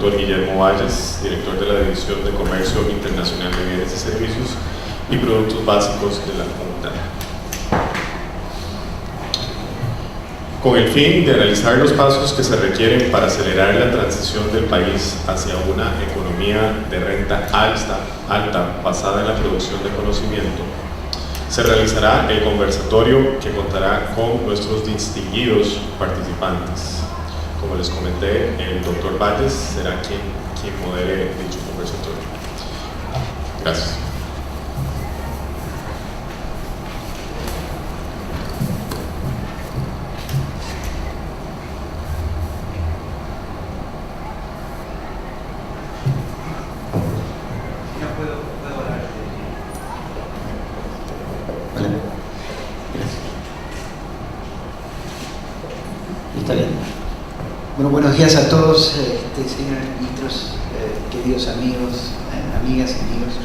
doctor Guillermo Valles, director de la División de Comercio Internacional de Bienes y Servicios y Productos Básicos de la Junta. Con el fin de realizar los pasos que se requieren para acelerar la transición del país hacia una economía de renta alta basada en la producción de conocimiento, se realizará el conversatorio que contará con nuestros distinguidos participantes. Como les comenté, el doctor Valles será quien modere dicho conversatorio. Gracias. Bueno, buenos días a todos, señores ministros, queridos amigos, amigas y amigos.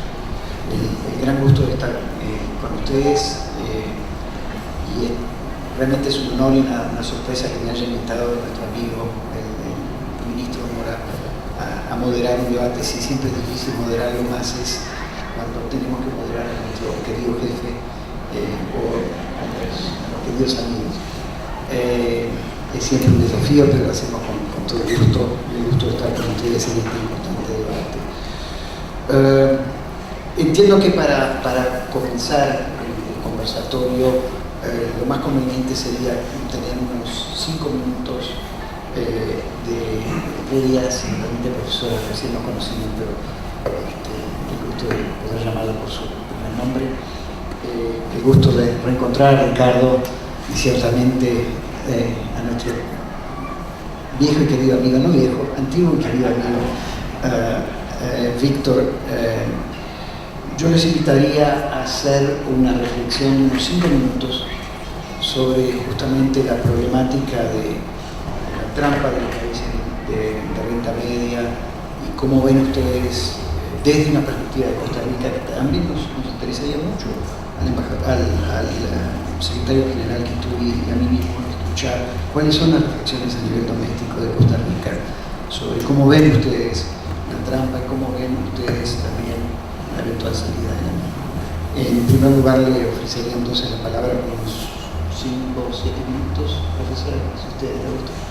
El gran gusto de estar con ustedes y realmente es un honor y una sorpresa que me haya invitado nuestro amigo, el ministro Mora, a moderar un debate. Sí, siempre es difícil moderar, algo más es cuando tenemos que moderar a nuestro querido jefe o a los queridos amigos. Es siempre un desafío, pero lo hacemos con todo el gusto de estar con ustedes en este importante debate. Entiendo que para comenzar el conversatorio, lo más conveniente sería tener unos 5 minutos de ellas, y realmente profesora, recién nos conocimos, pero el gusto de poder llamarla por su primer nombre. El gusto de reencontrar a Ricardo y ciertamente a nuestro viejo y querido amigo, no viejo, antiguo y querido amigo Víctor. Yo les invitaría a hacer una reflexión de unos 5 minutos sobre justamente la problemática de la trampa de los países de renta media y cómo ven ustedes desde una perspectiva de Costa Rica, que también nos interesaría mucho al secretario general Quituri y a mí mismo escuchar cuáles son las reflexiones a nivel doméstico de Costa Rica sobre cómo ven ustedes la trampa y cómo ven ustedes también la eventual salida de la misma. En primer lugar, le ofrecería entonces la palabra por unos 5 o 7 minutos, profesora, si ustedes le gustan.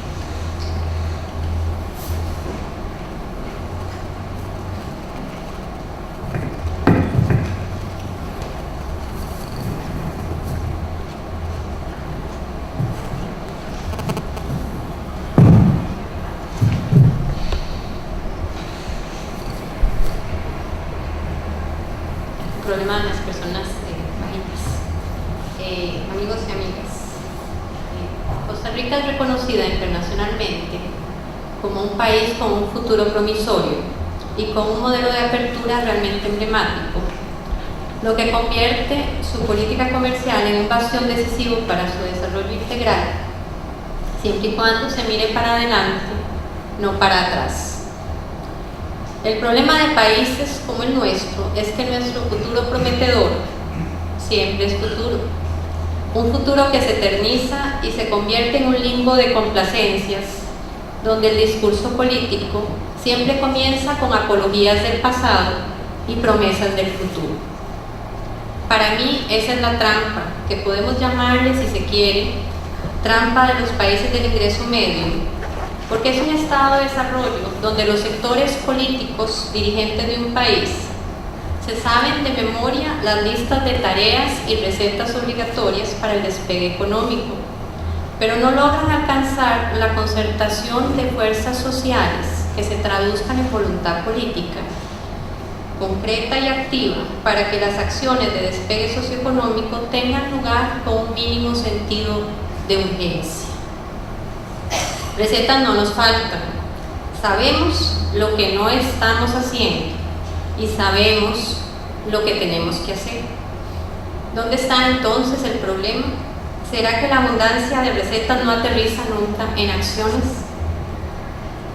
Problema de las personas bajitas. Amigos y amigas, Costa Rica es reconocida internacionalmente como un país con un futuro promisorio y con un modelo de apertura realmente emblemático, lo que convierte su política comercial en un bastión decisivo para su desarrollo integral, siempre y cuando se mire para adelante, no para atrás. El problema de países como el nuestro es que nuestro futuro prometedor siempre es futuro. Un futuro que se eterniza y se convierte en un limbo de complacencias, donde el discurso político siempre comienza con apologías del pasado y promesas del futuro. Para mí, esa es la trampa, que podemos llamarle, si se quiere, trampa de los países del ingreso medio, porque es un estado de desarrollo donde los sectores políticos dirigentes de un país se saben de memoria las listas de tareas y recetas obligatorias para el despegue económico, pero no logran alcanzar la concertación de fuerzas sociales que se traduzcan en voluntad política concreta y activa para que las acciones de despegue socioeconómico tengan lugar con un mínimo sentido de urgencia. Recetas no nos faltan, sabemos lo que no estamos haciendo y sabemos lo que tenemos que hacer. ¿Dónde está entonces el problema? ¿Será que la abundancia de recetas no aterriza nunca en acciones?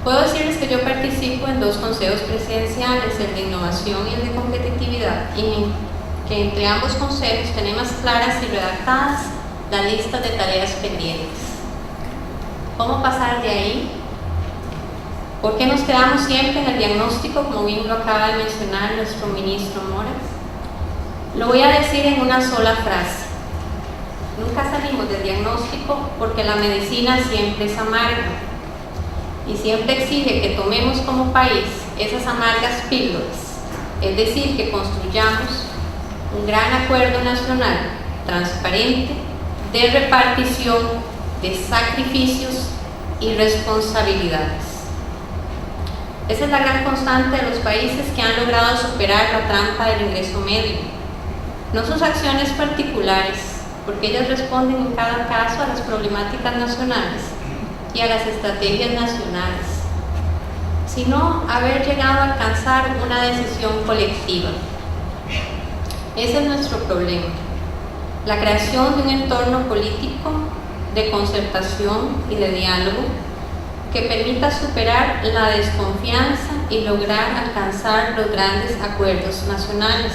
Puedo decirles que yo participo en 2 consejos presidenciales, el de innovación y el de competitividad, y que entre ambos consejos tenemos claras y redactadas las listas de tareas pendientes. ¿Cómo pasar de ahí ¿Por qué nos quedamos siempre en el diagnóstico, como bien lo acaba de mencionar nuestro ministro Mora? Lo voy a decir en una sola frase. Nunca salimos del diagnóstico porque la medicina siempre es amarga y siempre exige que tomemos como país esas amargas píldoras, es decir, que construyamos un gran acuerdo nacional transparente de repartición de sacrificios y responsabilidades. Esa es la gran constante de los países que han logrado superar la trampa del ingreso medio, no sus acciones particulares, porque ellas responden en cada caso a las problemáticas nacionales y a las estrategias nacionales, sino haber llegado a alcanzar una decisión colectiva. Ese es nuestro problema, la creación de un entorno político de concertación y de diálogo que permita superar la desconfianza y lograr alcanzar los grandes acuerdos nacionales.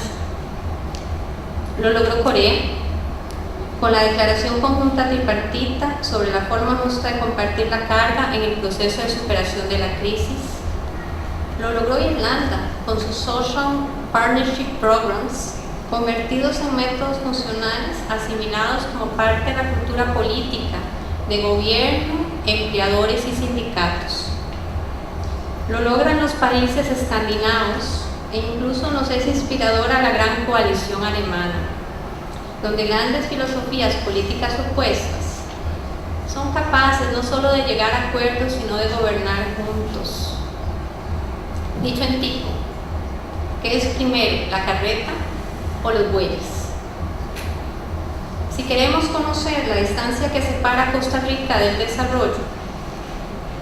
Lo logró Corea con la declaración conjunta tripartita sobre la forma justa de compartir la carga en el proceso de superación de la crisis. Lo logró Irlanda con sus Social Partnership Programs, convertidos en métodos funcionales asimilados como parte de la cultura política de gobierno, empleadores y sindicatos. Lo logran los países escandinavos e incluso nos es inspiradora la gran coalición alemana, donde grandes filosofías políticas opuestas son capaces no solo de llegar a acuerdos, sino de gobernar juntos. Dicho en tico, ¿qué es primero, la carreta o los bueyes? Si queremos conocer la distancia que separa a Costa Rica del desarrollo,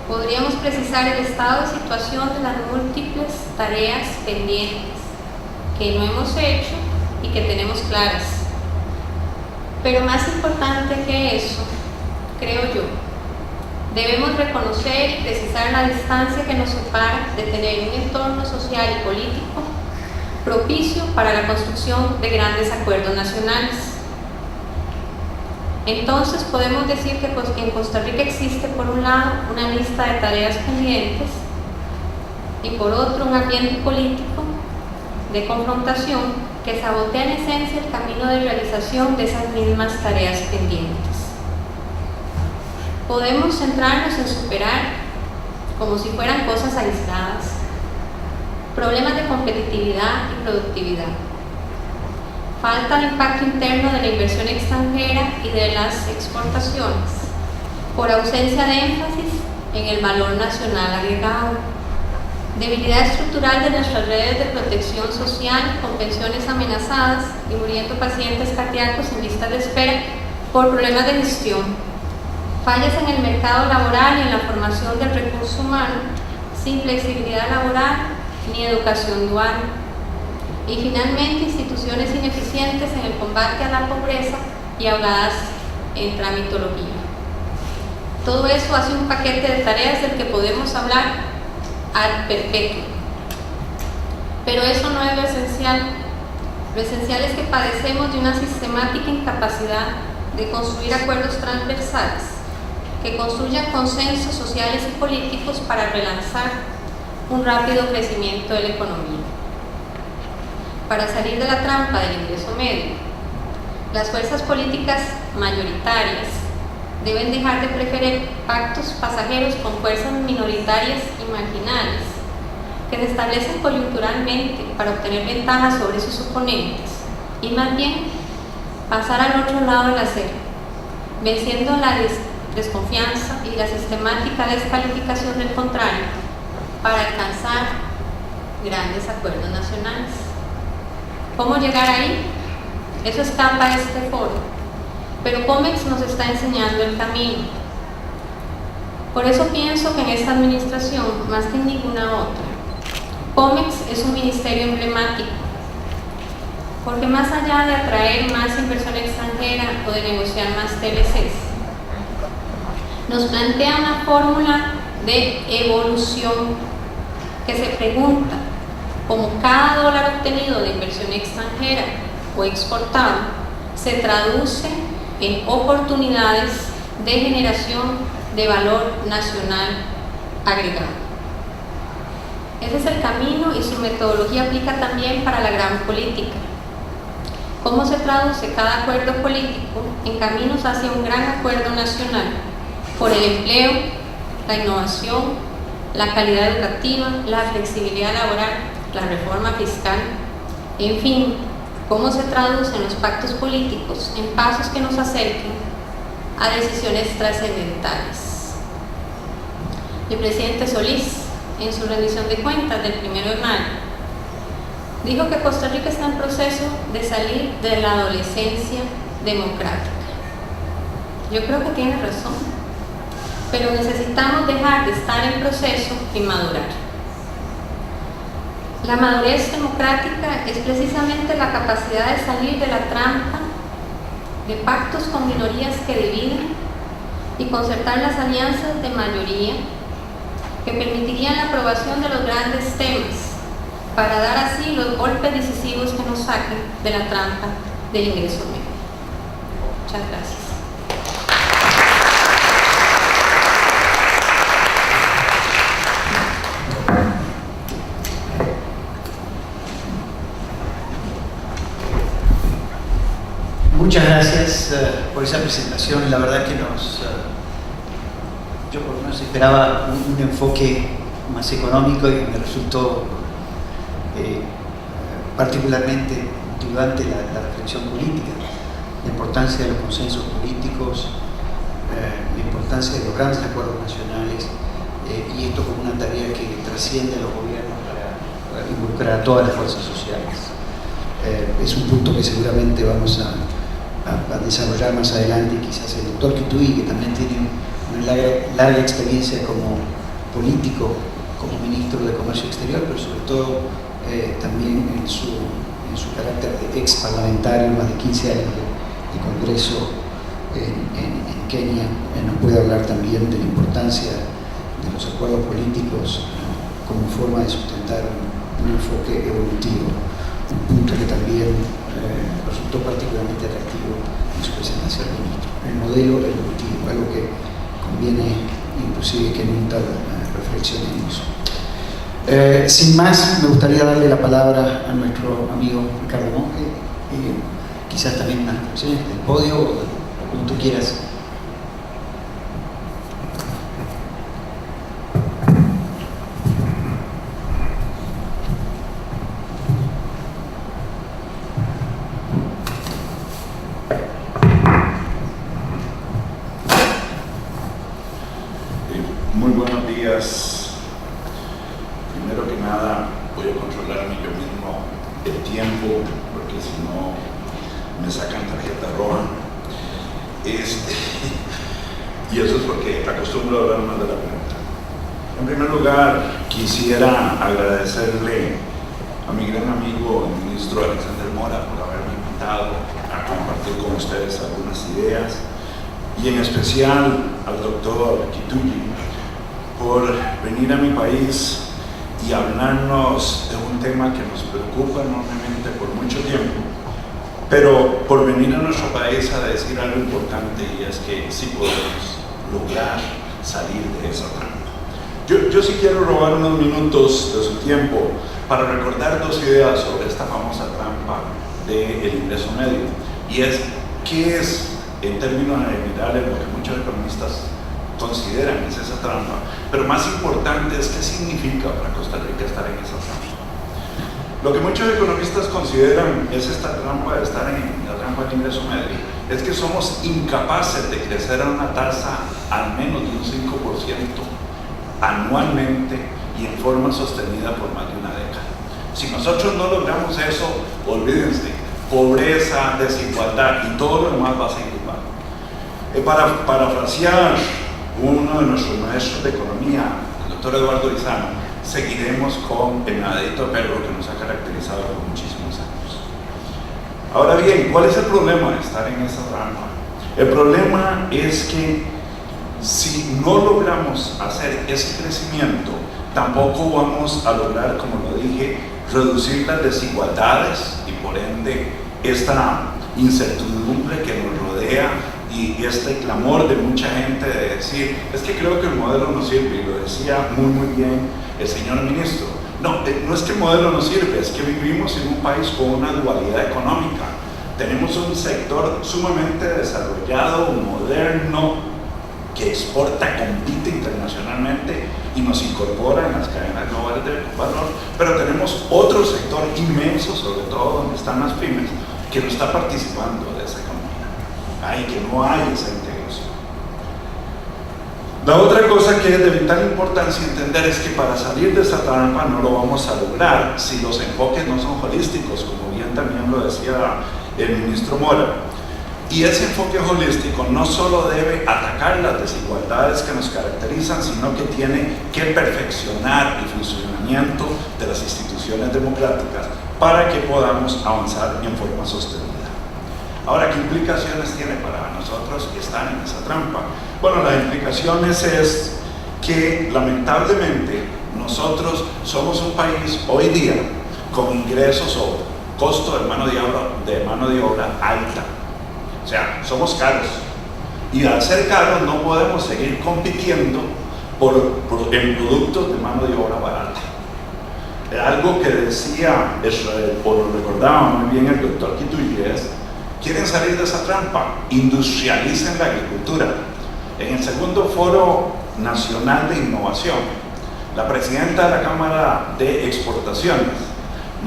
podríamos precisar el estado de situación de las múltiples tareas pendientes que no hemos hecho y que tenemos claras. Pero más importante que eso, creo yo, debemos reconocer y precisar la distancia que nos separa de tener un entorno social y político propicio para la construcción de grandes acuerdos nacionales. Entonces podemos decir que en Costa Rica existe por un lado una lista de tareas pendientes y por otro un ambiente político de confrontación que sabotea en esencia el camino de realización de esas mismas tareas pendientes. Podemos centrarnos en superar, como si fueran cosas aisladas, problemas de competitividad y productividad, falta de impacto interno de la inversión extranjera y de las exportaciones, por ausencia de énfasis en el valor nacional agregado, debilidad estructural de nuestras redes de protección social con pensiones amenazadas y muriendo pacientes cardíacos en listas de espera por problemas de gestión, fallas en el mercado laboral y en la formación del recurso humano, sin flexibilidad laboral ni educación dual, y finalmente instituciones ineficientes en el combate a la pobreza y ahogadas en tramitología. Todo eso hace un paquete de tareas del que podemos hablar ad perpetuum. Pero eso no es lo esencial. Lo esencial es que padecemos de una sistemática incapacidad de construir acuerdos transversales que construyan consensos sociales y políticos para relanzar un rápido crecimiento de la economía. Para salir de la trampa del ingreso medio, las fuerzas políticas mayoritarias deben dejar de preferir pactos pasajeros con fuerzas minoritarias y marginales que se establecen coyunturalmente para obtener ventajas sobre sus oponentes y más bien pasar al otro lado de la acera, venciendo la desconfianza y la sistemática descalificación del contrario para alcanzar grandes acuerdos nacionales. ¿Cómo llegar ahí? Eso escapa de este foro, pero COMEX nos está enseñando el camino. Por eso pienso que en esta administración, más que en ninguna otra, COMEX es un ministerio emblemático, porque más allá de atraer más inversión extranjera o de negociar más TLCs, nos plantea una fórmula de evolución que se pregunta cómo cada dólar obtenido de inversión extranjera o exportado se traduce en oportunidades de generación de valor nacional agregado. Ese es el camino y su metodología aplica también para la gran política. ¿Cómo se traduce cada acuerdo político en caminos hacia un gran acuerdo nacional por el empleo, la innovación, la calidad educativa, la flexibilidad laboral, la reforma fiscal? En fin, ¿cómo se traducen los pactos políticos en pasos que nos acerquen a decisiones trascendentales? El presidente Solís, en su rendición de cuentas del 1 de mayo, dijo que Costa Rica está en proceso de salir de la adolescencia democrática. Yo creo que tiene razón, pero necesitamos dejar de estar en proceso y madurar. La madurez democrática es precisamente la capacidad de salir de la trampa de pactos con minorías que dividen y concertar las alianzas de mayoría que permitirían la aprobación de los grandes temas para dar así los golpes decisivos que nos saquen de la trampa del ingreso medio. Muchas gracias. Muchas gracias por esa presentación. La verdad que yo por lo menos esperaba un enfoque más económico y me resultó particularmente motivante la reflexión política, la importancia de los consensos políticos, la importancia de los grandes acuerdos nacionales y esto como una tarea que trasciende a los gobiernos para involucrar a todas las fuerzas sociales. Es un punto que seguramente vamos a desarrollar más adelante. Quizás el doctor Quituí, que también tiene una larga experiencia como político, como ministro de Comercio Exterior, pero sobre todo también en su carácter de ex parlamentario, más de 15 años de Congreso en Kenia, nos puede hablar también de la importancia de los acuerdos políticos como forma de sustentar un enfoque evolutivo, un punto que también resultó particularmente atractivo en su presentación, ministro. El modelo evolutivo, algo que conviene inclusive que nunca reflexionemos. Sin más, me gustaría darle la palabra a nuestro amigo Ricardo Monge, quizás también unas reflexiones del podio o como tú quieras. Muy buenos días. Primero que nada, voy a controlarme yo mismo el tiempo, porque si no me sacan tarjeta roja. Y eso es porque acostumbro a hablar más de la cuenta. En primer lugar, quisiera agradecerle a mi gran amigo, el ministro Alexander Mora, por haberme invitado a compartir con ustedes algunas ideas, y en especial al doctor Quituy por venir a mi país y hablarnos de un tema que nos preocupa enormemente por mucho tiempo, pero por venir a nuestro país a decir algo importante, y es que sí podemos lograr salir de esa trampa. Yo sí quiero robar unos minutos de su tiempo para recordar dos ideas sobre esta famosa trampa del ingreso medio, y es qué es, en términos generales, lo que muchos economistas consideran es esa trampa, pero más importante es qué significa para Costa Rica estar en esa trampa. Lo que muchos economistas consideran es esta trampa de estar en la trampa del ingreso medio, es que somos incapaces de crecer a una tasa al menos de un 5% anualmente y en forma sostenida por más de una década. Si nosotros no logramos eso, olvídense, pobreza, desigualdad y todo lo demás va a seguir mal. Para parafrasear uno de nuestros maestros de economía, el doctor Eduardo Izano, seguiremos con el nadadito de perro que nos ha caracterizado por muchísimos años. Ahora bien, ¿cuál es el problema de estar en esa trampa? El problema es que si no logramos hacer ese crecimiento, tampoco vamos a lograr, como lo dije, reducir las desigualdades y por ende esta incertidumbre que nos rodea y este clamor de mucha gente de decir, es que creo que el modelo no sirve, y lo decía muy bien el señor ministro. No es que el modelo no sirve, es que vivimos en un país con una dualidad económica. Tenemos un sector sumamente desarrollado, moderno, que exporta, compite internacionalmente y nos incorpora en las cadenas globales de valor, pero tenemos otro sector inmenso, sobre todo donde están las pymes, que no está participando de esa economía, y que no hay esa integración. La otra cosa que es de vital importancia entender es que para salir de esa trampa no lo vamos a lograr si los enfoques no son holísticos, como bien también lo decía el ministro Mora. Y ese enfoque holístico no solo debe atacar las desigualdades que nos caracterizan, sino que tiene que perfeccionar el funcionamiento de las instituciones democráticas para que podamos avanzar en forma sostenida. Ahora, ¿qué implicaciones tiene para nosotros que están en esa trampa? Bueno, las implicaciones es que lamentablemente nosotros somos un país hoy día con ingresos o costo de mano de obra alta. O sea, somos caros. Y al ser caros no podemos seguir compitiendo en productos de mano de obra barata. Algo que decía, o lo recordaba muy bien el doctor Quituyes, quieren salir de esa trampa, industrialicen la agricultura. En el segundo foro nacional de innovación, la presidenta de la Cámara de Exportaciones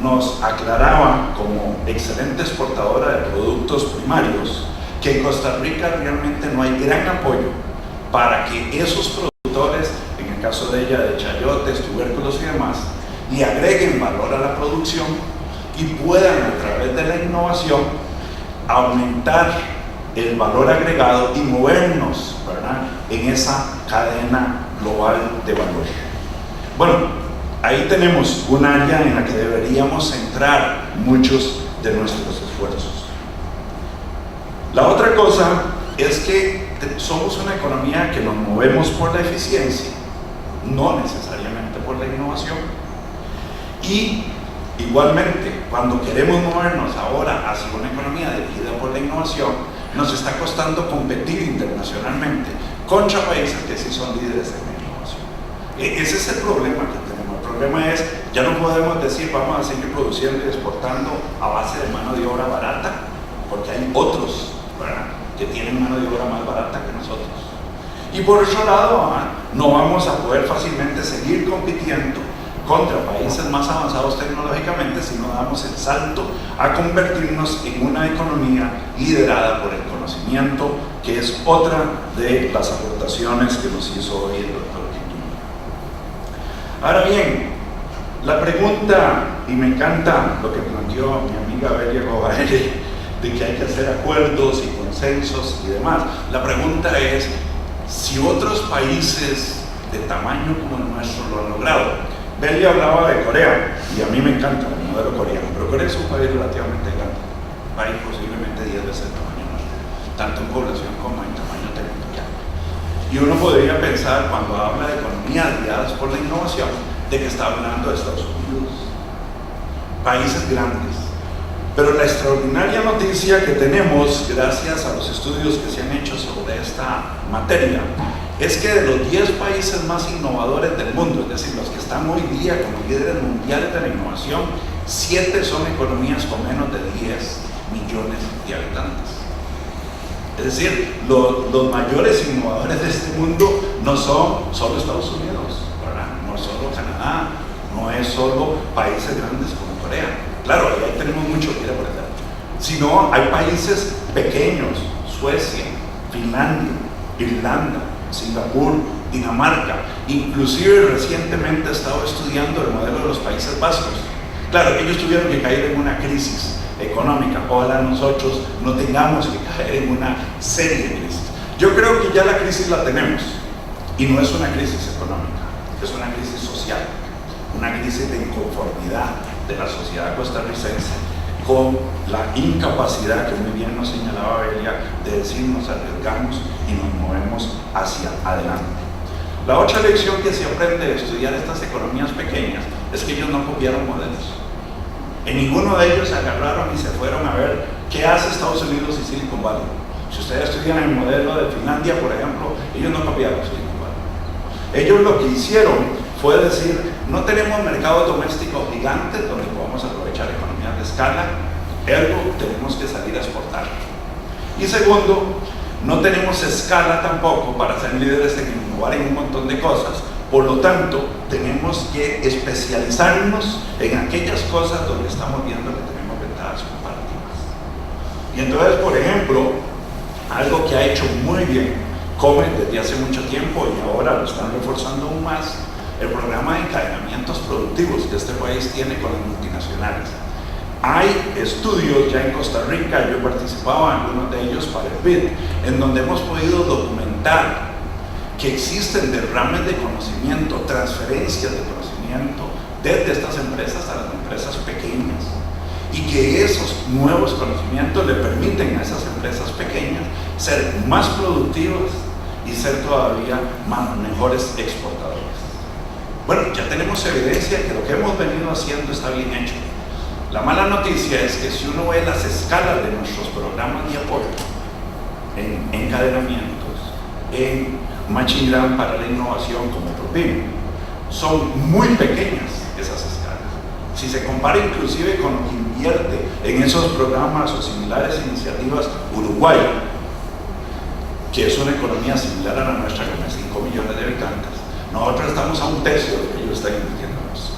nos aclaraba como excelente exportadora de productos primarios que en Costa Rica realmente no hay gran apoyo para que esos productores, en el caso de ella de chayotes, tubérculos y demás, le agreguen valor a la producción y puedan a través de la innovación aumentar el valor agregado y movernos, ¿verdad?, en esa cadena global de valor. Bueno, ahí tenemos un área en la que deberíamos centrar muchos de nuestros esfuerzos. La otra cosa es que somos una economía que nos movemos por la eficiencia, no necesariamente por la innovación. Y igualmente, cuando queremos movernos ahora hacia una economía dirigida por la innovación, nos está costando competir internacionalmente contra países que sí son líderes en la innovación. Ese es el problema que tenemos. El problema es, ya no podemos decir vamos a seguir produciendo y exportando a base de mano de obra barata, porque hay otros, ¿verdad?, que tienen mano de obra más barata que nosotros. Y por otro lado, no vamos a poder fácilmente seguir compitiendo contra países más avanzados tecnológicamente si no damos el salto a convertirnos en una economía liderada por el conocimiento, que es otra de las aportaciones que nos hizo hoy el doctor Quituyes. Ahora bien, la pregunta, y me encanta lo que planteó mi amiga Belia Gobaere, de que hay que hacer acuerdos y consensos y demás. La pregunta es, si otros países de tamaño como el nuestro lo han logrado. Belia hablaba de Corea, y a mí me encanta el modelo coreano, pero Corea es un país relativamente grande, un país posiblemente 10 veces el tamaño nuestro, tanto en población como en tamaño territorial. Y uno podría pensar, cuando habla de economías guiadas por la innovación, de que está hablando de Estados Unidos, países grandes. Pero la extraordinaria noticia que tenemos, gracias a los estudios que se han hecho sobre esta materia, es que de los 10 países más innovadores del mundo, es decir, los que están hoy día como líderes mundiales de la innovación, 7 son economías con menos de 10 millones de habitantes. Es decir, los mayores innovadores de este mundo no son solo Estados Unidos, ¿verdad?, no es solo Canadá, no es solo países grandes como Corea. Claro, ahí tenemos mucho que aprender. Sino hay países pequeños, Suecia, Finlandia, Irlanda, Singapur, Dinamarca. Inclusive recientemente he estado estudiando el modelo de los Países Vascos. Claro, ellos tuvieron que caer en una crisis económica. Ojalá nosotros no tengamos que caer en una serie de crisis. Yo creo que ya la crisis la tenemos. Y no es una crisis económica, es una crisis social, una crisis de inconformidad de la sociedad costarricense con la incapacidad que muy bien nos señalaba Belia de decir nos arriesgamos y nos movemos hacia adelante. La otra lección que se aprende de estudiar estas economías pequeñas es que ellos no copiaron modelos. En ninguno de ellos se agarraron y se fueron a ver qué hace Estados Unidos y Silicon Valley. Si ustedes estudian el modelo de Finlandia, por ejemplo, ellos no copiaron Silicon Valley. Ellos lo que hicieron puede decir, no tenemos mercados domésticos gigantes donde podamos aprovechar economías de escala, ergo tenemos que salir a exportar. Y segundo, no tenemos escala tampoco para ser líderes en innovar en un montón de cosas. Por lo tanto, tenemos que especializarnos en aquellas cosas donde estamos viendo que tenemos ventajas comparativas. Y entonces, por ejemplo, algo que ha hecho muy bien Comet desde hace mucho tiempo y ahora lo están reforzando aún más, el programa de encadenamientos productivos que este país tiene con las multinacionales. Hay estudios ya en Costa Rica, yo participaba en algunos de ellos para el BID, en donde hemos podido documentar que existen derrames de conocimiento, transferencias de conocimiento desde estas empresas a las empresas pequeñas, y que esos nuevos conocimientos le permiten a esas empresas pequeñas ser más productivas y ser todavía mejores exportadores. Bueno, ya tenemos evidencia que lo que hemos venido haciendo está bien hecho. La mala noticia es que si uno ve las escalas de nuestros programas de apoyo en encadenamientos, en Matching Grant para la innovación como ProPyme, son muy pequeñas esas escalas. Si se compara inclusive con lo que invierte en esos programas o similares iniciativas Uruguay, que es una economía similar a la nuestra con 5 millones de habitantes, nosotros estamos a un tercio de lo que ellos están invirtiendo en eso.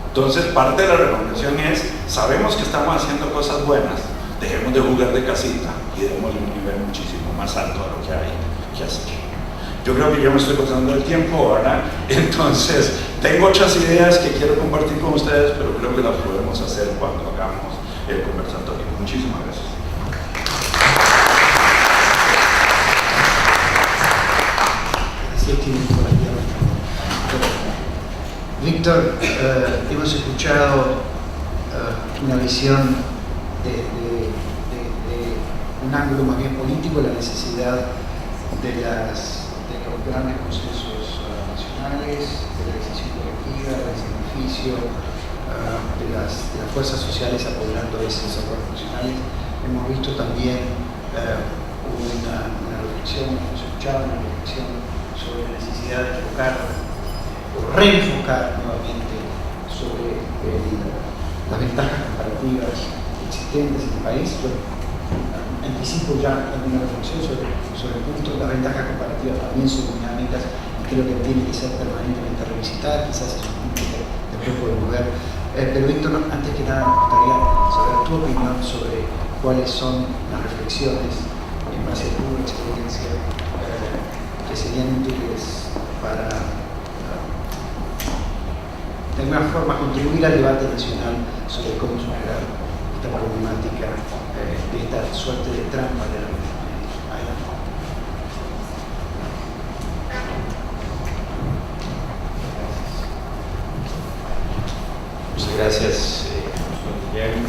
Entonces, parte de la recomendación es, sabemos que estamos haciendo cosas buenas, dejemos de jugar de casita y démosle un nivel muchísimo más alto a lo que hay que hacer. Yo creo que yo me estoy pasando el tiempo, ¿verdad? Entonces, tengo otras ideas que quiero compartir con ustedes, pero creo que las podemos hacer cuando hagamos el conversatorio. Muchísimas gracias. Víctor, hemos escuchado una visión de un ángulo más bien político, la necesidad de los grandes consensos nacionales, de la decisión colectiva, del sacrificio, de las fuerzas sociales apoyando esos acuerdos nacionales. Hemos visto también una reflexión, hemos escuchado una reflexión sobre la necesidad de enfocar o reenfocar nuevamente sobre las ventajas comparativas existentes en el país. Yo anticipo ya alguna reflexión sobre el punto. Las ventajas comparativas también son dinámicas y creo que tienen que ser permanentemente revisitadas, quizás es un punto que después podemos ver. Pero Víctor, antes que nada me gustaría saber tu opinión sobre cuáles son las reflexiones en base a tu experiencia que serían útiles para de alguna forma contribuir al debate nacional sobre cómo superar esta problemática de esta suerte de trampa de la Muchas gracias, Guillermo.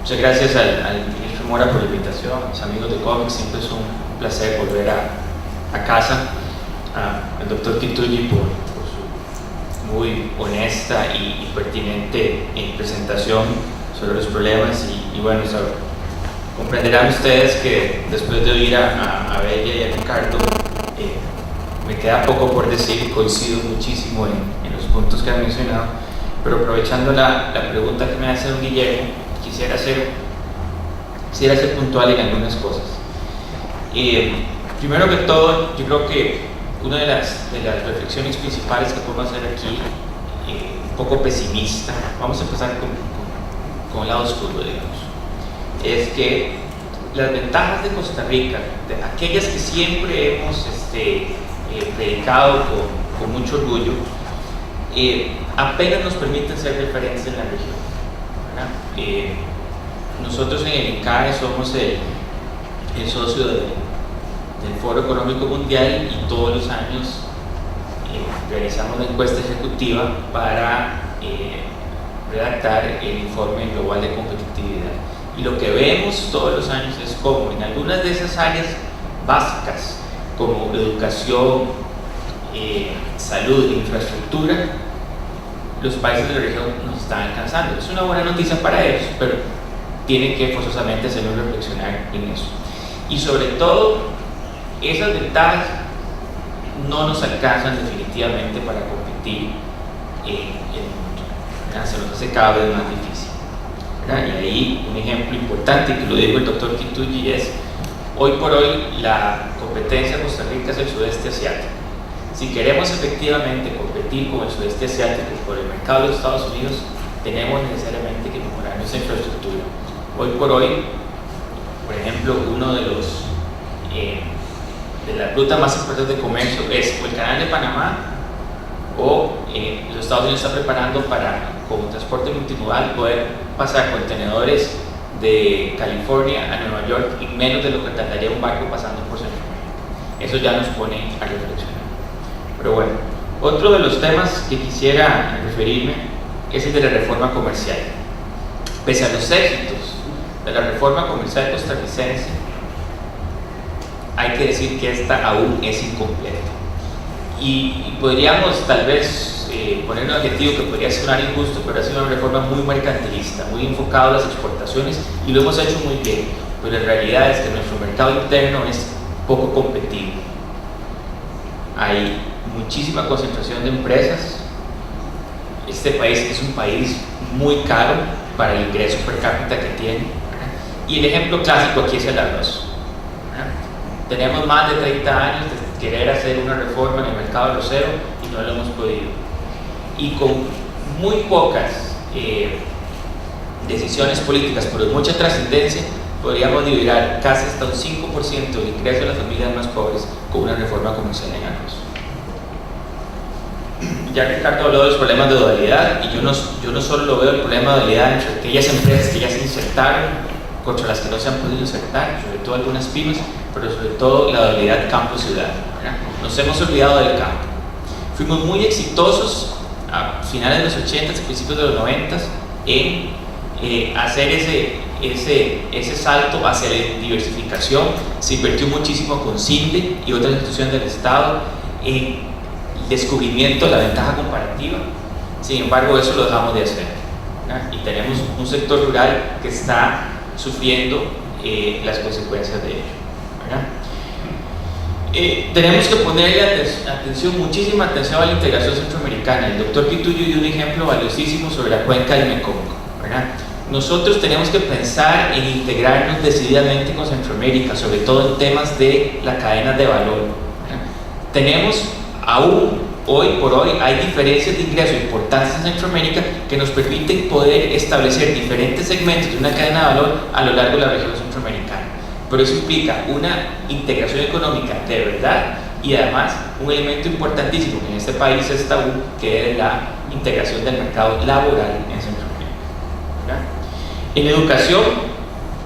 Muchas gracias al ministro Mora por la invitación, a mis amigos de COMEX. Siempre es un placer volver a casa. Al doctor Quitulli por su muy honesta y pertinente presentación sobre los problemas y bueno, comprenderán ustedes que después de oír a Bella y a Ricardo me queda poco por decir y coincido muchísimo en los puntos que han mencionado, pero aprovechando la pregunta que me hace don Guillermo, quisiera ser puntual en algunas cosas. Primero que todo, yo creo que una de las reflexiones principales que podemos hacer aquí, un poco pesimista, vamos a empezar con el lado oscuro, digamos, es que las ventajas de Costa Rica, de aquellas que siempre hemos predicado con mucho orgullo, apenas nos permiten ser referentes en la región, ¿verdad? Nosotros en el INCAE somos el socio del Foro Económico Mundial y todos los años realizamos una encuesta ejecutiva para redactar el informe global de competitividad. Y lo que vemos todos los años es cómo en algunas de esas áreas básicas como educación, salud e infraestructura, los países de la región nos están alcanzando. Es una buena noticia para ellos, pero tienen que forzosamente hacernos reflexionar en eso. Y sobre todo, esas ventajas no nos alcanzan definitivamente para competir en el mundo, ¿verdad? Se nos hace cada vez más difícil, ¿verdad? Y ahí un ejemplo importante, que lo dijo el doctor Kituyi, es hoy por hoy la competencia de Costa Rica es el sudeste asiático. Si queremos efectivamente competir con el sudeste asiático por el mercado de los Estados Unidos, tenemos necesariamente que mejorar nuestra infraestructura. Hoy por hoy, por ejemplo, uno de las rutas más importantes de comercio es o el Canal de Panamá o los Estados Unidos está preparando para, como transporte multimodal, poder pasar contenedores de California a Nueva York en menos de lo que tardaría un barco pasando por Centroamérica. Eso ya nos pone a reflexionar. Pero bueno, otro de los temas que quisiera referirme es el de la reforma comercial. Pese a los éxitos de la reforma comercial costarricense, hay que decir que esta aún es incompleta. Y podríamos tal vez poner un adjetivo que podría sonar injusto, pero ha sido una reforma muy mercantilista, muy enfocada a las exportaciones, y lo hemos hecho muy bien, pero la realidad es que nuestro mercado interno es poco competitivo. Hay muchísima concentración de empresas. Este país es un país muy caro para el ingreso per cápita que tiene, ¿verdad? Y el ejemplo clásico aquí es el arroz, ¿verdad? Tenemos más de 30 años de querer hacer una reforma en el mercado arrocero y no lo hemos podido. Y con muy pocas decisiones políticas, pero de mucha trascendencia, podríamos liberar casi hasta un 5% del ingreso de las familias más pobres con una reforma comercial en arroz. Ya Ricardo habló de los problemas de dualidad, y yo no solo lo veo el problema de dualidad entre aquellas empresas que ya se insertaron contra las que no se han podido insertar, sobre todo algunas pymes, pero sobre todo la dualidad campo-ciudad, ¿verdad? Nos hemos olvidado del campo. Fuimos muy exitosos a finales de los 80, principios de los 90 en hacer ese salto hacia la diversificación. Se invirtió muchísimo con CINDE y otras instituciones del Estado en el descubrimiento de la ventaja comparativa. Sin embargo, eso lo dejamos de hacer, ¿verdad? Y tenemos un sector rural que está sufriendo las consecuencias de ello, ¿verdad? Tenemos que ponerle muchísima atención a la integración centroamericana. El doctor Kituyi dio un ejemplo valiosísimo sobre la cuenca del Mekong, ¿verdad? Nosotros tenemos que pensar en integrarnos decididamente con Centroamérica, sobre todo en temas de la cadena de valor, ¿verdad? Tenemos aún, hoy por hoy, hay diferencias de ingreso importantes en Centroamérica que nos permiten poder establecer diferentes segmentos de una cadena de valor a lo largo de la región centroamericana. Pero eso implica una integración económica de verdad y además un elemento importantísimo que en este país es tabú, que es la integración del mercado laboral en Centroamérica, ¿verdad? En educación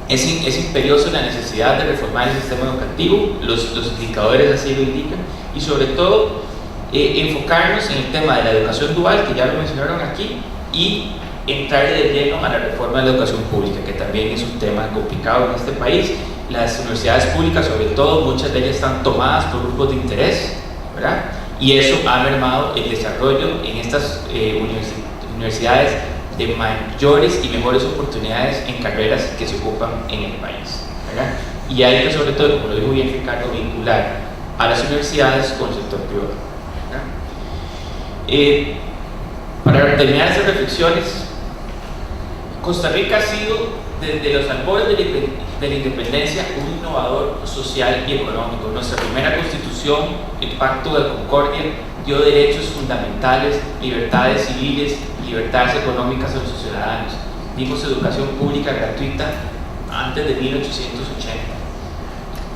es imperioso la necesidad de reformar el sistema educativo, los indicadores así lo indican, y sobre todo enfocarnos en el tema de la educación dual, que ya lo mencionaron aquí, y entrar de lleno a la reforma de la educación pública, que también es un tema complicado en este país. Las universidades públicas, sobre todo, muchas de ellas están tomadas por grupos de interés, ¿verdad? Y eso ha mermado el desarrollo en estas universidades de mayores y mejores oportunidades en carreras que se ocupan en el país, ¿verdad? Y hay que, sobre todo, como lo dijo bien Ricardo, vincular a las universidades con el sector privado, ¿verdad? Para terminar esas reflexiones, Costa Rica ha sido, desde los albores de la independencia, un innovador social y económico. Nuestra primera constitución, el Pacto de Concordia, dio derechos fundamentales, libertades civiles, libertades económicas a los ciudadanos. Dimos educación pública gratuita antes de 1880.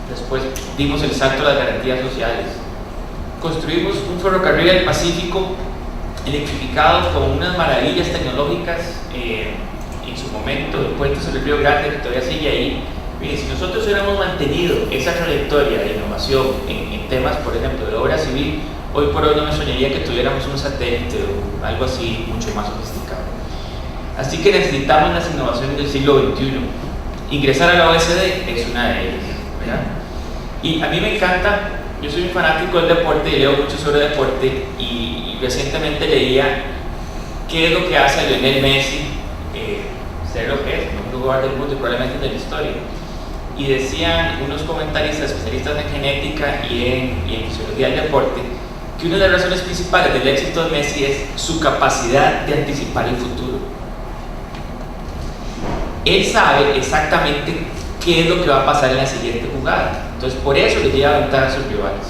Después dimos el salto a las garantías sociales. Construimos un ferrocarril al Pacífico electrificado con unas maravillas tecnológicas en su momento, el puente sobre el Río Grande, que todavía sigue ahí. Miren, si nosotros hubiéramos mantenido esa trayectoria de innovación en temas, por ejemplo, de obra civil, hoy por hoy no me soñaría que tuviéramos un satélite o algo así mucho más sofisticado. Así que necesitamos las innovaciones del siglo XXI. Ingresar a la OECD es una de ellas, ¿verdad? Y a mí me encanta, yo soy un fanático del deporte y leo mucho sobre deporte, y recientemente leía qué es lo que hace a Lionel Messi ser lo que es, el mejor jugador del mundo y probablemente de la historia. y decían unos comentaristas especialistas en genética y en fisiología del deporte que una de las razones principales del éxito de Messi es su capacidad de anticipar el futuro. Él sabe exactamente qué es lo que va a pasar en la siguiente jugada, entonces por eso le lleva ventaja a sus rivales.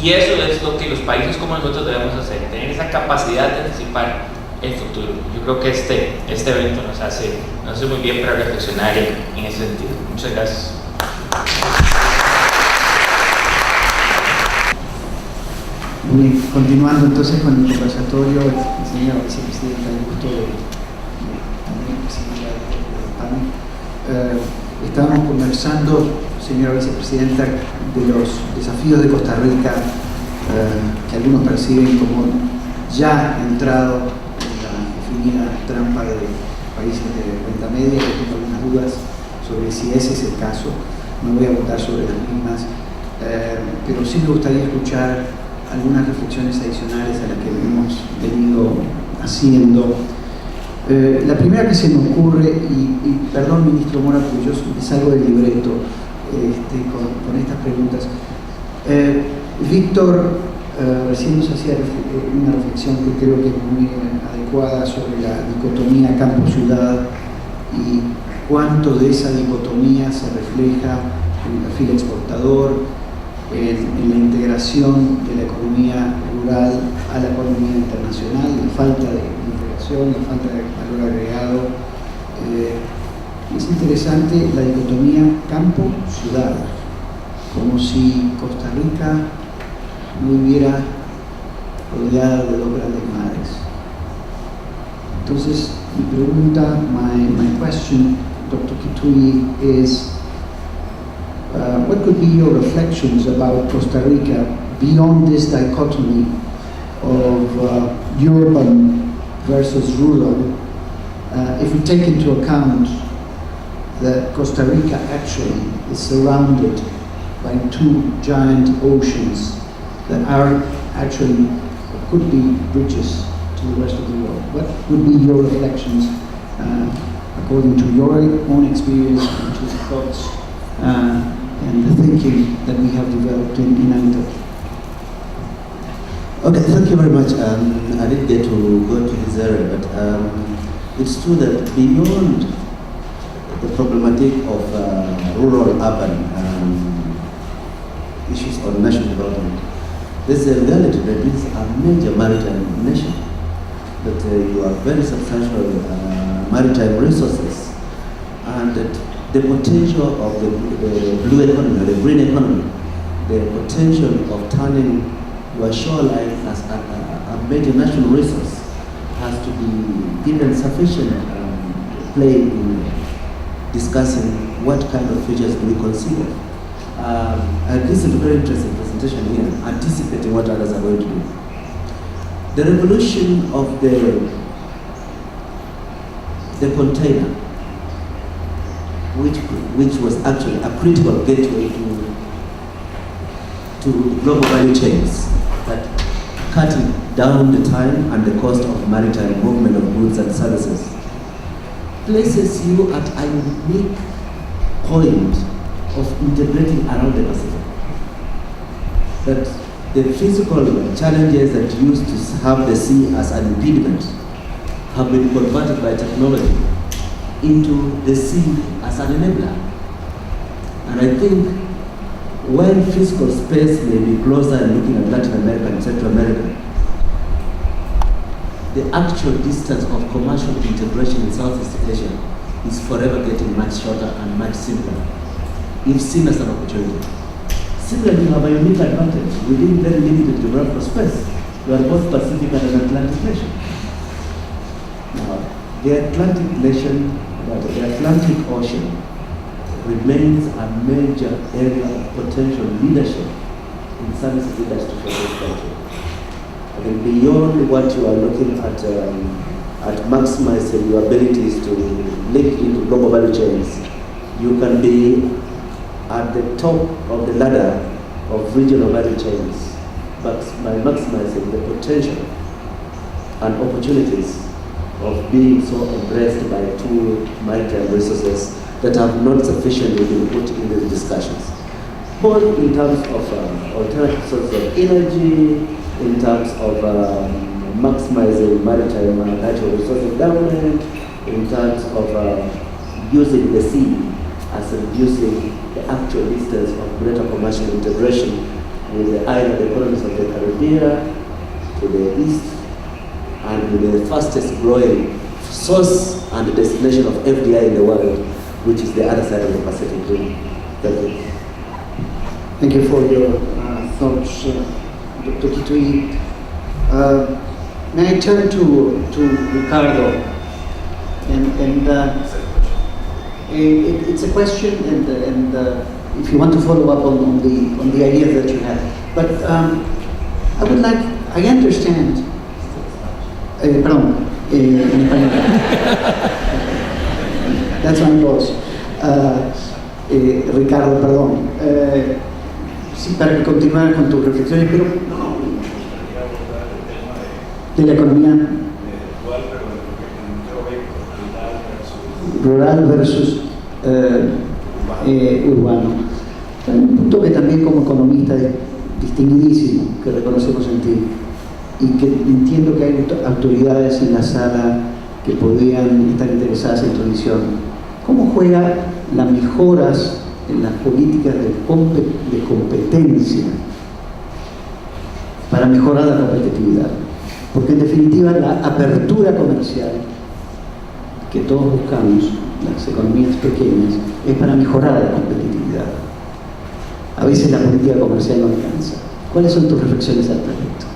Y eso es lo que los países como nosotros debemos hacer, tener esa capacidad de anticipar el futuro. Yo creo que este evento nos hace muy bien para reflexionar en ese sentido. Muchas gracias. Muy bien, continuando entonces con el conversatorio, señora vicepresidenta, el gusto de también presidir el panel. Estábamos conversando, señora vicepresidenta, de los desafíos de Costa Rica que algunos perciben como ya entrado en la definida trampa de países de renta media. Yo tengo algunas dudas sobre si ese es el caso, no voy a votar sobre las mismas, pero sí me gustaría escuchar algunas reflexiones adicionales a las que hemos venido haciendo. La primera que se me ocurre, y perdón ministro Mora, porque yo me salgo del libreto con estas preguntas. Víctor recién nos hacía una reflexión que creo que es muy adecuada sobre la dicotomía campo-ciudad y cuánto de esa dicotomía se refleja en el perfil exportador, en la integración de la economía rural a la economía internacional, la falta de integración, la falta de valor agregado. Es interesante la dicotomía campo-ciudad, como si Costa Rica no viviera rodeada de dos grandes mares. Entonces, mi pregunta, my question, Dr. Kitui, is what could be your reflections about Costa Rica beyond this dichotomy of urban versus rural, if we take into account that Costa Rica actually is surrounded by two giant oceans that are actually, could be bridges to the rest of the world. What would be your reflections according to your own experience and to the thoughts and the thinking that we have developed in ANTO? Okay, thank you very much. I didn't get to go to this area, but it's true that beyond the problematic of rural-urban issues on national development, there's a reality that this is a major maritime nation, that you have very substantial maritime resources, and that the potential of the blue economy, the green economy, the potential of turning your shoreline as a major national resource has to be given sufficient play in discussing what kind of features do we consider. And this is a very interesting presentation here, anticipating what others are going to do. The revolution of the container, which was actually a critical gateway to global value chains, that cutting down the time and the cost of maritime movement of goods and services, places you at a unique point of integrating around the Pacific. That the physical challenges that used to have the sea as an impediment have been converted by technology into the sea as an enabler. And I think when physical space may be closer and looking at Latin America and Central America, the actual distance of commercial integration in Southeast Asia is forever getting much shorter and much simpler, if seen as an opportunity. Similarly, you have a unique advantage within very limited geographical space. You are both Pacific and an Atlantic nation. Now, the Atlantic Ocean remains a major area of potential leadership in services industry for this country. I think beyond what you are looking at maximizing your abilities to link into global value chains, you can be at the top of the ladder of regional value chains, but by maximizing the potential and opportunities of being so embraced by two maritime resources that have not sufficiently been put in the discussions, both in terms of alternative sources of energy, in terms of maximizing maritime natural resource development, in terms of using the sea as reducing the actual distance of greater commercial integration with the island economies of the Caribbean to the east, and with the fastest growing source and destination of FDI in the world, which is the other side of the Pacific Rim. Thank you. Thank you for your thoughts, Dr. Kitui. May I turn to Ricardo? It's a question, and if you want to follow up on the ideas that you have. But I would like, I understand, perdón, en español. That's my boss. Ricardo, perdón. Sí, para que continuara con tus reflexiones, pero de la economía rural versus urbano. Un punto que también como economista es distinguidísimo, que reconocemos en ti, y que entiendo que hay autoridades en la sala que podrían estar interesadas en tu visión. ¿Cómo juega las mejoras en las políticas de competencia para mejorar la competitividad? Porque en definitiva la apertura comercial que todos buscamos, las economías pequeñas, es para mejorar la competitividad. A veces la política comercial no alcanza. ¿Cuáles son tus reflexiones al respecto?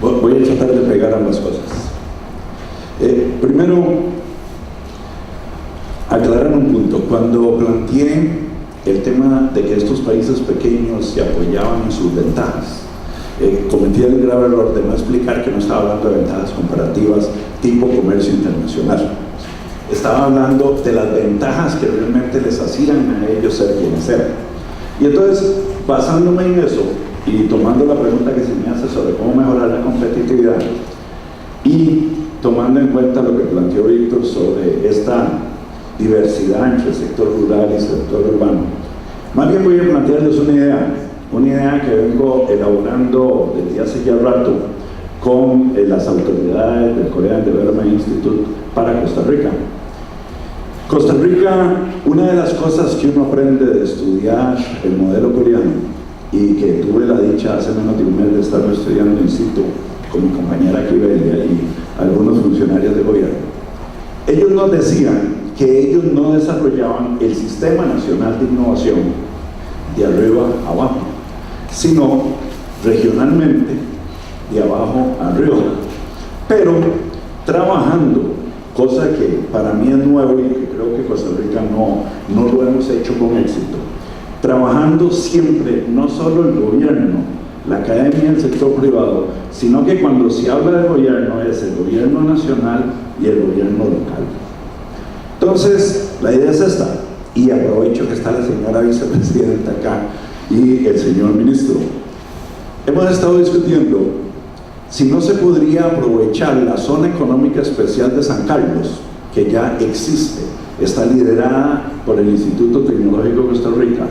Voy a tratar de pegar ambas cosas. Primero, aclarar un punto. Cuando planteé el tema de que estos países pequeños se apoyaban en sus ventajas, cometí el grave error de no explicar que no estaba hablando de ventajas comparativas tipo comercio internacional. Estaba hablando de las ventajas que realmente les hacían a ellos ser quienes eran. Y entonces, basándome en eso y tomando la pregunta que se me hace sobre cómo mejorar la competitividad y tomando en cuenta lo que planteó Víctor sobre esta diversidad entre el sector rural y el sector urbano, más bien voy a plantearles una idea que vengo elaborando desde hace ya rato con las autoridades del Korean Development Institute para Costa Rica. Costa Rica, una de las cosas que uno aprende de estudiar el modelo coreano, y que tuve la dicha hace menos de un mes de estarlo estudiando in situ con mi compañera Kibelia y algunos funcionarios de gobierno, ellos nos decían que ellos no desarrollaban el Sistema Nacional de Innovación de arriba a abajo, sino regionalmente de abajo a arriba, pero trabajando, cosa que para mí es nuevo y que creo que Costa Rica no lo hemos hecho con éxito, trabajando siempre, no solo el gobierno, la academia y el sector privado, sino que cuando se habla de gobierno es el gobierno nacional y el gobierno local. Entonces, la idea es esta, y aprovecho que está la señora vicepresidenta acá y el señor ministro. Hemos estado discutiendo si no se podría aprovechar la zona económica especial de San Carlos, que ya existe, está liderada por el Instituto Tecnológico de Costa Rica.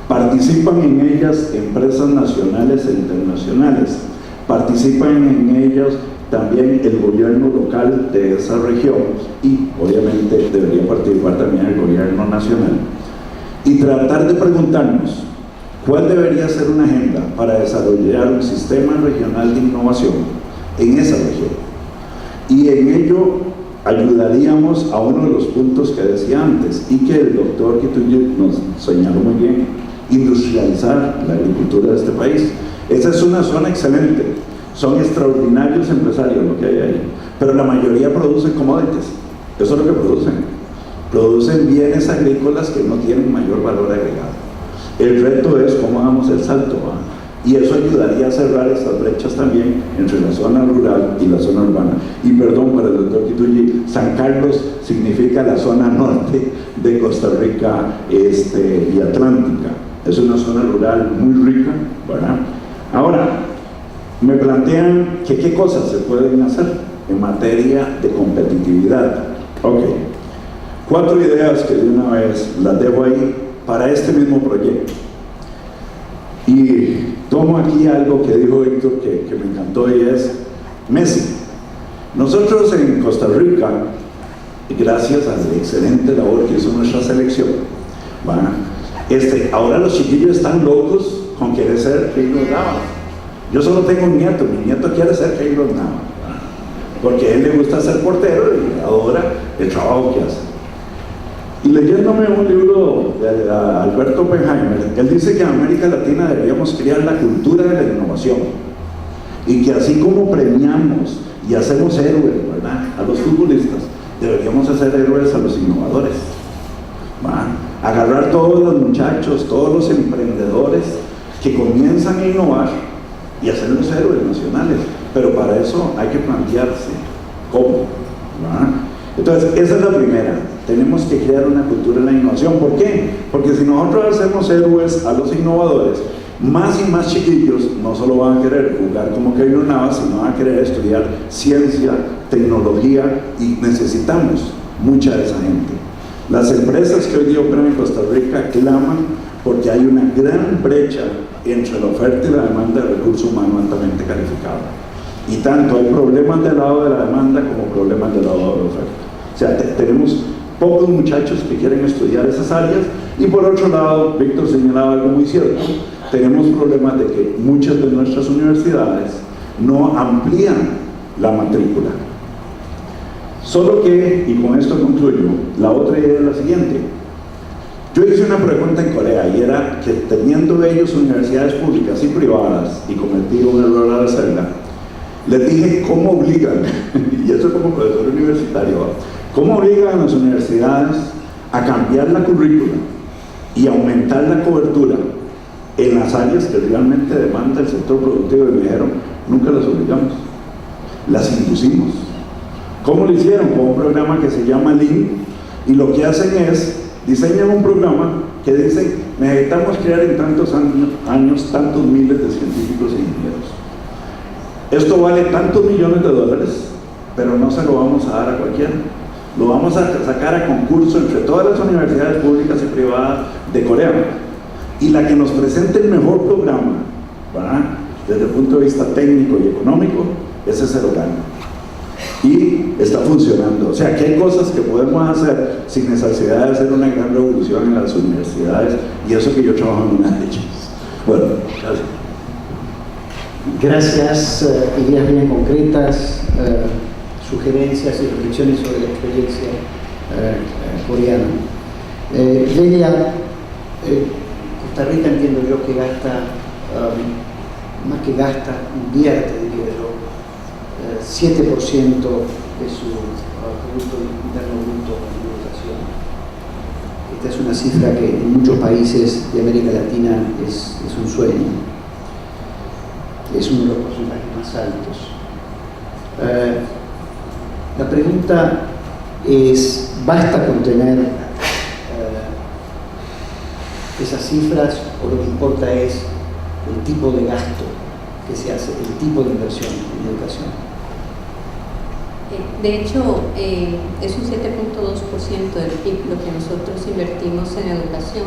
Participan en ellas empresas nacionales e internacionales, participan en ellas también el gobierno local de esa región y obviamente debería participar también el gobierno nacional. Y tratar de preguntarnos cuál debería ser una agenda para desarrollar un sistema regional de innovación en esa región. Y en ello ayudaríamos a uno de los puntos que decía antes y que el doctor Kitui nos señaló muy bien: industrializar la agricultura de este país. Esa es una zona excelente, son extraordinarios empresarios lo que hay ahí, pero la mayoría producen commodities, eso es lo que producen bienes agrícolas que no tienen mayor valor agregado. El reto es cómo damos el salto, y eso ayudaría a cerrar estas brechas también entre la zona rural y la zona urbana. Y perdón para el doctor Kitui, San Carlos significa la zona norte de Costa Rica y atlántica. Es una zona rural muy rica, ¿verdad? Ahora, me plantean que qué cosas se pueden hacer en materia de competitividad. Ok. 4 ideas que de una vez las dejo ahí para este mismo proyecto. Y tomo aquí algo que dijo Víctor que me encantó, y es Messi. Nosotros en Costa Rica, gracias a la excelente labor que hizo nuestra selección, ahora los chiquillos están locos con querer ser Keylor Navas. Yo solo tengo un nieto, mi nieto quiere ser Keylor Navas, porque a él le gusta ser portero y adora el trabajo que hace. Y leyéndome un libro de Alberto Oppenheimer, él dice que en América Latina deberíamos crear la cultura de la innovación, y que así como premiamos y hacemos héroes, ¿verdad?, a los futbolistas, deberíamos hacer héroes a los innovadores. Agarrar todos los muchachos, todos los emprendedores que comienzan a innovar y hacerlos héroes nacionales, pero para eso hay que plantearse cómo. Entonces, esa es la primera. Tenemos que crear una cultura de la innovación. ¿Por qué? Porque si nosotros hacemos héroes a los innovadores, más y más chiquillos no solo van a querer jugar como Keylor Navas, sino van a querer estudiar ciencia, tecnología, y necesitamos mucha de esa gente. Las empresas que hoy día operan en Costa Rica claman porque hay una gran brecha entre la oferta y la demanda de recurso humano altamente calificado. Y tanto hay problemas del lado de la demanda como problemas del lado de la oferta. O sea, tenemos pocos muchachos que quieren estudiar esas áreas, y por otro lado, Víctor señalaba algo muy cierto, tenemos problemas de que muchas de nuestras universidades no amplían la matrícula. Solo que, y con esto concluyo, la otra idea es la siguiente. Yo hice una pregunta en Corea, y era que teniendo ellos universidades públicas y privadas, y cometí un error al hacerla, les dije cómo obligan, y eso como profesor universitario, cómo obligan a las universidades a cambiar la currícula y aumentar la cobertura en las áreas que realmente demanda el sector productivo. Y me dijeron, nunca las obligamos, las inducimos. ¿Cómo lo hicieron? Con un programa que se llama Lean, y lo que hacen es, diseñan un programa que dice, necesitamos crear en tantos años tantos miles de científicos e ingenieros. Esto vale tantos millones de dólares, pero no se lo vamos a dar a cualquiera. Lo vamos a sacar a concurso entre todas las universidades públicas y privadas de Corea. Y la que nos presente el mejor programa, ¿verdad?, desde el punto de vista técnico y económico, ese se lo gana. Y está funcionando. O sea, que hay cosas que podemos hacer sin necesidad de hacer una gran revolución en las universidades, y eso que yo trabajo en una de ellas. Bueno, gracias. Gracias. Ideas bien concretas, sugerencias y reflexiones sobre la experiencia coreana. Lelia, Costa Rica, entiendo yo que gasta, más que gasta, invierte, diría yo, 7% de su Producto Interno Bruto en educación. Esta es una cifra que en muchos países de América Latina es un sueño. Es uno de los porcentajes más altos. La pregunta es, ¿basta con tener esas cifras, o lo que importa es el tipo de gasto que se hace, el tipo de inversión en educación? De hecho, es un 7.2% del PIB lo que nosotros invertimos en educación.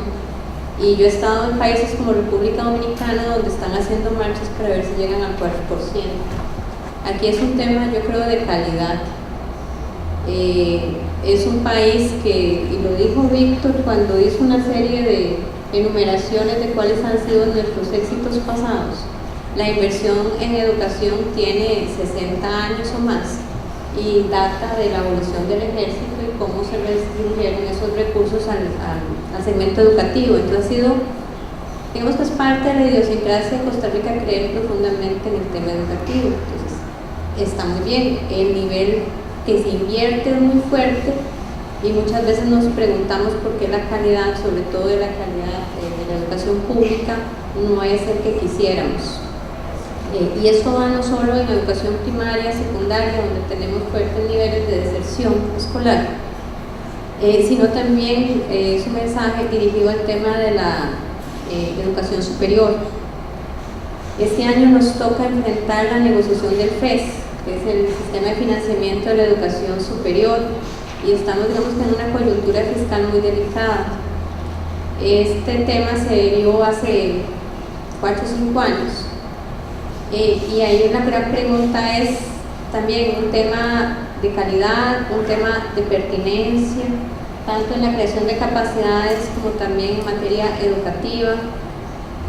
Y yo he estado en países como República Dominicana, donde están haciendo marchas para ver si llegan al 4%. Aquí es un tema, yo creo, de calidad. Es un país que, y lo dijo Víctor cuando hizo una serie de enumeraciones de cuáles han sido nuestros éxitos pasados, la inversión en educación tiene 60 años o más, y data de la abolición del ejército y cómo se restringieron esos recursos al segmento educativo. Entonces ha sido, digamos que es parte de la idiosincrasia de Costa Rica creer profundamente en el tema educativo. Entonces está muy bien, el nivel que se invierte es muy fuerte, y muchas veces nos preguntamos por qué la calidad, sobre todo de la calidad de la educación pública, no es el que quisiéramos. Y eso va no solo en educación primaria, secundaria, donde tenemos fuertes niveles de deserción escolar, sino también es un mensaje dirigido al tema de la educación superior. Este año nos toca enfrentar la negociación del FES, que es el Sistema de Financiamiento de la Educación Superior, y estamos, digamos, que en una coyuntura fiscal muy delicada. Este tema se dio hace 4 o 5 años, y ahí la gran pregunta es también un tema de calidad, un tema de pertinencia, tanto en la creación de capacidades como también en materia educativa.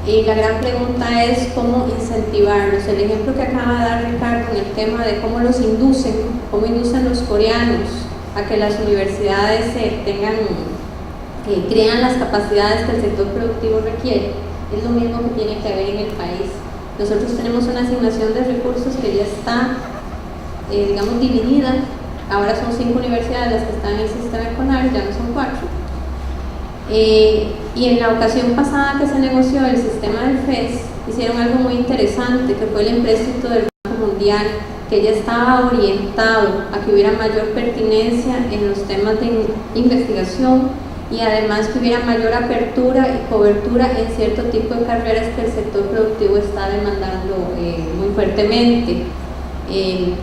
Y la gran pregunta es cómo incentivarlos. El ejemplo que acaba de dar Ricardo en el tema de cómo los inducen, cómo inducen los coreanos a que las universidades crean las capacidades que el sector productivo requiere, es lo mismo que tiene que haber en el país. Nosotros tenemos una asignación de recursos que ya está, digamos, dividida. Ahora son 5 universidades las que están en el sistema CONAR, ya no son 4. Y en la ocasión pasada que se negoció el sistema del FES, hicieron algo muy interesante, que fue el empréstito del Banco Mundial, que ya estaba orientado a que hubiera mayor pertinencia en los temas de investigación y además que hubiera mayor apertura y cobertura en cierto tipo de carreras que el sector productivo está demandando muy fuertemente.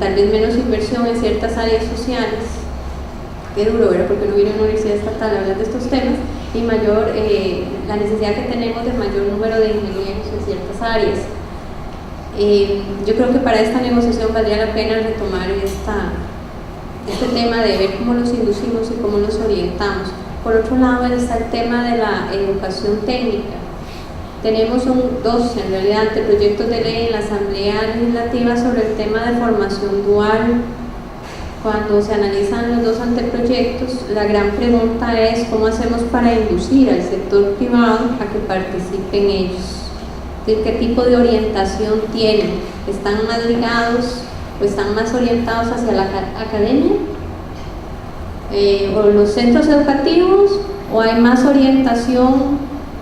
Tal vez menos inversión en ciertas áreas sociales, qué duro, ¿verdad? Porque no viene una universidad estatal a hablar de estos temas, y mayor, la necesidad que tenemos de mayor número de ingenieros en ciertas áreas. Yo creo que para esta negociación valdría la pena retomar este tema de ver cómo los inducimos y cómo los orientamos. Por otro lado está el tema de la educación técnica. Tenemos dos, en realidad, anteproyectos de ley en la Asamblea Legislativa sobre el tema de formación dual. Cuando se analizan los dos anteproyectos, la gran pregunta es cómo hacemos para inducir al sector privado a que participe en ellos. ¿Qué tipo de orientación tienen? ¿Están más ligados o están más orientados hacia la academia? ¿O los centros educativos? ¿O hay más orientación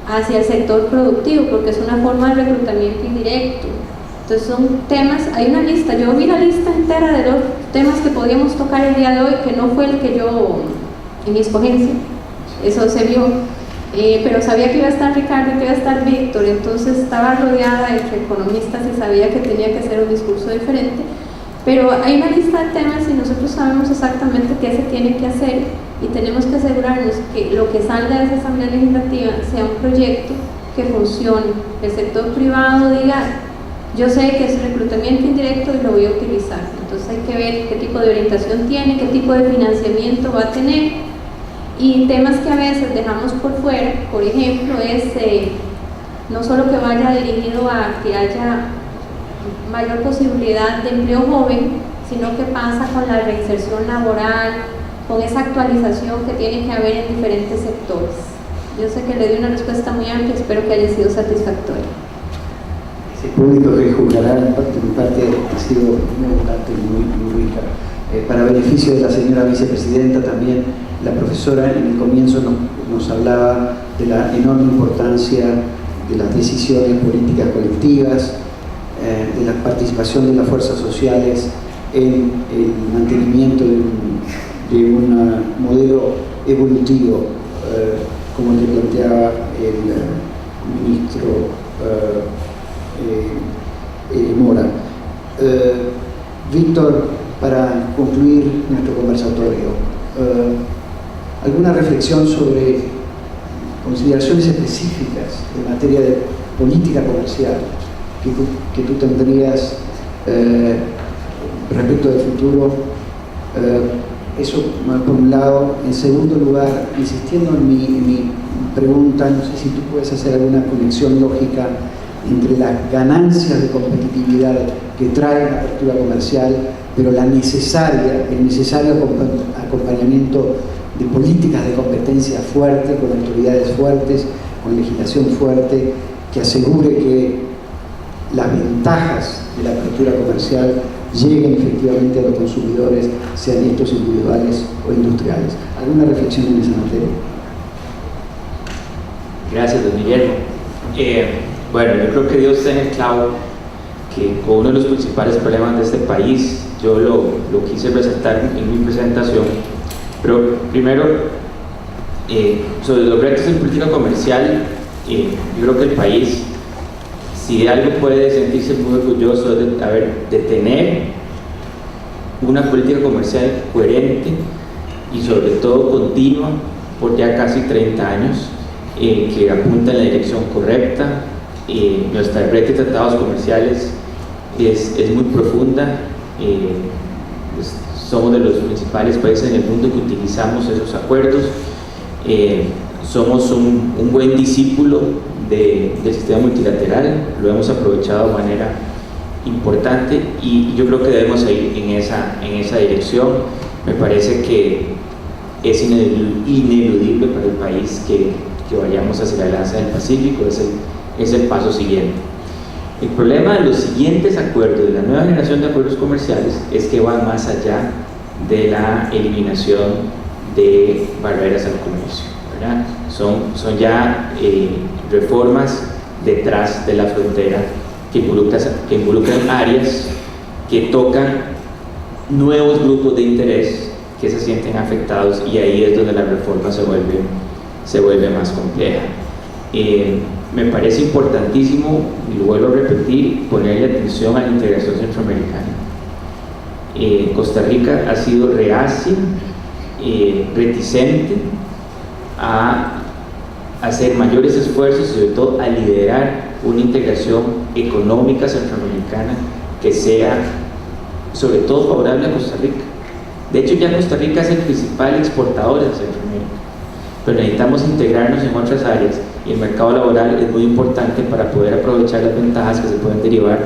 hacia el sector productivo? Porque es una forma de reclutamiento indirecto. Entonces son temas, hay una lista, yo vi la lista entera de los temas que podíamos tocar el día de hoy, que no fue el que yo, en mi escogencia, eso se vio, pero sabía que iba a estar Ricardo y que iba a estar Víctor, entonces estaba rodeada entre economistas y sabía que tenía que hacer un discurso diferente, pero hay una lista de temas y nosotros sabemos exactamente qué se tiene que hacer y tenemos que asegurarnos que lo que salga de esa Asamblea Legislativa sea un proyecto que funcione, el sector privado diga: yo sé que es reclutamiento indirecto y lo voy a utilizar. Entonces hay que ver qué tipo de orientación tiene, qué tipo de financiamiento va a tener, y temas que a veces dejamos por fuera, por ejemplo, es no solo que vaya dirigido a que haya mayor posibilidad de empleo joven, sino que pasa con la reinserción laboral, con esa actualización que tiene que haber en diferentes sectores. Yo sé que le di una respuesta muy amplia, espero que haya sido satisfactoria. El público que juzgará en parte ha sido muy abundante y muy rica. Para beneficio de la señora vicepresidenta, también la profesora en el comienzo nos hablaba de la enorme importancia de las decisiones políticas colectivas, de la participación de las fuerzas sociales en el mantenimiento de un modelo evolutivo, como le planteaba el ministro Mora. Víctor, para concluir nuestro conversatorio, ¿alguna reflexión sobre consideraciones específicas en materia de política comercial que tú tendrías respecto del futuro? Eso por un lado. En segundo lugar, insistiendo en mi pregunta, no sé si tú puedes hacer alguna conexión lógica entre las ganancias de competitividad que trae la apertura comercial, pero el necesario acompañamiento de políticas de competencia fuerte, con autoridades fuertes, con legislación fuerte, que asegure que las ventajas de la apertura comercial lleguen efectivamente a los consumidores, sean estos individuales o industriales. ¿Alguna reflexión en esa materia? Gracias, don Guillermo. Bueno, yo creo que Dios está en el clavo, que con uno de los principales problemas de este país, yo lo quise resaltar en mi presentación, pero primero, sobre los retos en política comercial, yo creo que el país, si de algo puede sentirse muy orgulloso de tener una política comercial coherente, y sobre todo continua por ya casi 30 años, que apunta en la dirección correcta. Nuestra red de tratados comerciales es muy profunda. Somos de los principales países en el mundo que utilizamos esos acuerdos. Somos un buen discípulo del sistema multilateral, lo hemos aprovechado de manera importante y yo creo que debemos ir en esa dirección. Me parece que es ineludible para el país que vayamos hacia la Alianza del Pacífico, es el paso siguiente. El problema de los siguientes acuerdos, de la nueva generación de acuerdos comerciales, es que van más allá de la eliminación de barreras al comercio, ¿verdad? Son ya reformas detrás de la frontera que involucran áreas que tocan nuevos grupos de interés que se sienten afectados, y ahí es donde la reforma se vuelve más compleja. Me parece importantísimo, y lo vuelvo a repetir, ponerle atención a la integración centroamericana. Costa Rica ha sido reacia, reticente a hacer mayores esfuerzos y sobre todo a liderar una integración económica centroamericana que sea sobre todo favorable a Costa Rica. De hecho, ya Costa Rica es el principal exportador de Centroamérica, pero necesitamos integrarnos en otras áreas, y el mercado laboral es muy importante para poder aprovechar las ventajas que se pueden derivar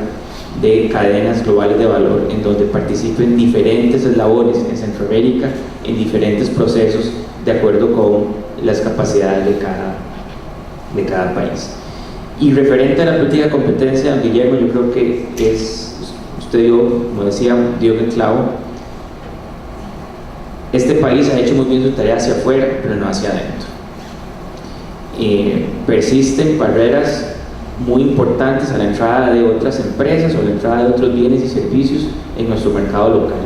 de cadenas globales de valor, en donde participen diferentes eslabones en Centroamérica en diferentes procesos de acuerdo con las capacidades de cada país. Y referente a la política de competencia, don Guillermo, yo creo que usted dio, como decía, dio en el clavo. Este país ha hecho muy bien su tarea hacia afuera, pero no hacia adentro. Persisten barreras muy importantes a la entrada de otras empresas o a la entrada de otros bienes y servicios en nuestro mercado local.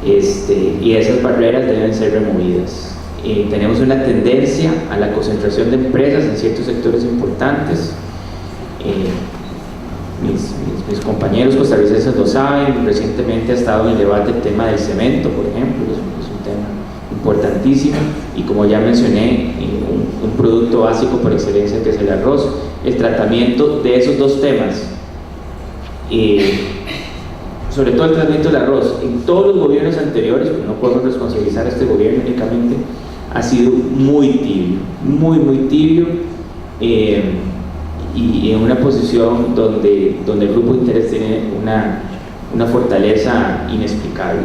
Y esas barreras deben ser removidas. Tenemos una tendencia a la concentración de empresas en ciertos sectores importantes. Mis compañeros costarricenses lo saben, recientemente ha estado en el debate el tema del cemento, por ejemplo, es un tema importantísimo, y como ya mencioné, un producto básico por excelencia que es el arroz. El tratamiento de esos dos temas, sobre todo el tratamiento del arroz, en todos los gobiernos anteriores, porque no podemos responsabilizar a este gobierno únicamente, ha sido muy tibio, muy tibio, y en una posición donde el grupo de interés tiene una fortaleza inexplicable.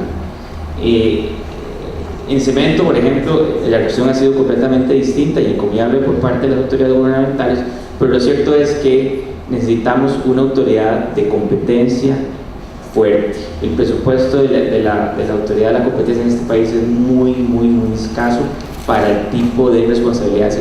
En cemento, por ejemplo, la reacción ha sido completamente distinta y encomiable por parte de las autoridades gubernamentales, pero lo cierto es que necesitamos una autoridad de competencia fuerte. El presupuesto de la autoridad de la competencia en este país es muy escaso para el tipo de responsabilidades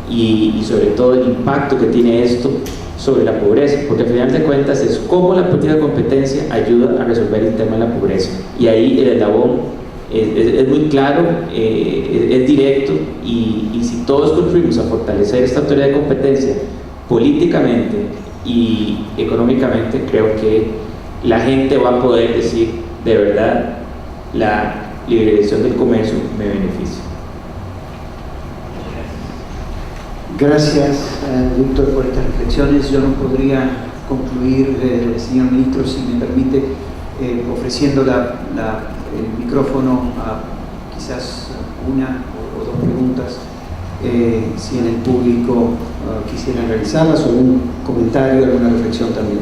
y sobre todo el impacto que tiene esto sobre la pobreza, porque al final de cuentas es cómo la política de competencia ayuda a resolver el tema de la pobreza, y ahí el eslabón es muy claro, es directo, y si todos contribuimos a fortalecer esta autoridad de competencia políticamente y económicamente, creo que la gente va a poder decir de verdad: la liberalización del comercio me beneficia. Gracias, Víctor, por estas reflexiones. Yo no podría concluir, señor ministro, si me permite, ofreciendo el micrófono a quizás una o dos preguntas, si en el público quisieran realizarlas, o un comentario, alguna reflexión también.